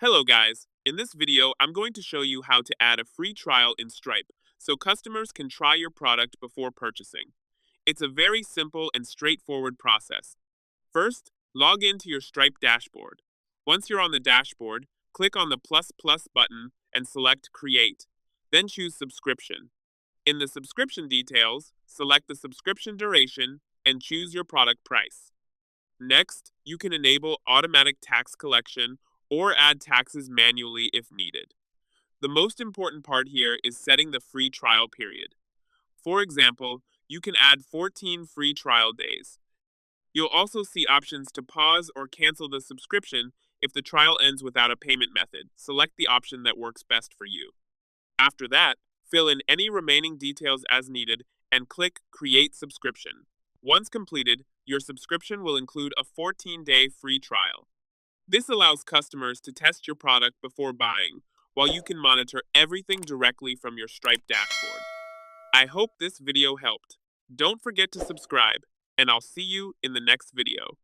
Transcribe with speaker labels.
Speaker 1: Hello guys, in this video I'm going to show you how to add a free trial in Stripe so customers can try your product before purchasing. It's a very simple and straightforward process. First, log into your Stripe dashboard. Once you're on the dashboard, click on the plus button and select Create. Then choose Subscription. In the subscription details, select the subscription duration and choose your product price. Next, you can enable automatic tax collection or add taxes manually if needed. The most important part here is setting the free trial period. For example, you can add 14 free trial days. You'll also see options to pause or cancel the subscription if the trial ends without a payment method. Select the option that works best for you. After that, fill in any remaining details as needed and click Create Subscription. Once completed, your subscription will include a 14-day free trial. This allows customers to test your product before buying, while you can monitor everything directly from your Stripe dashboard. I hope this video helped. Don't forget to subscribe, and I'll see you in the next video.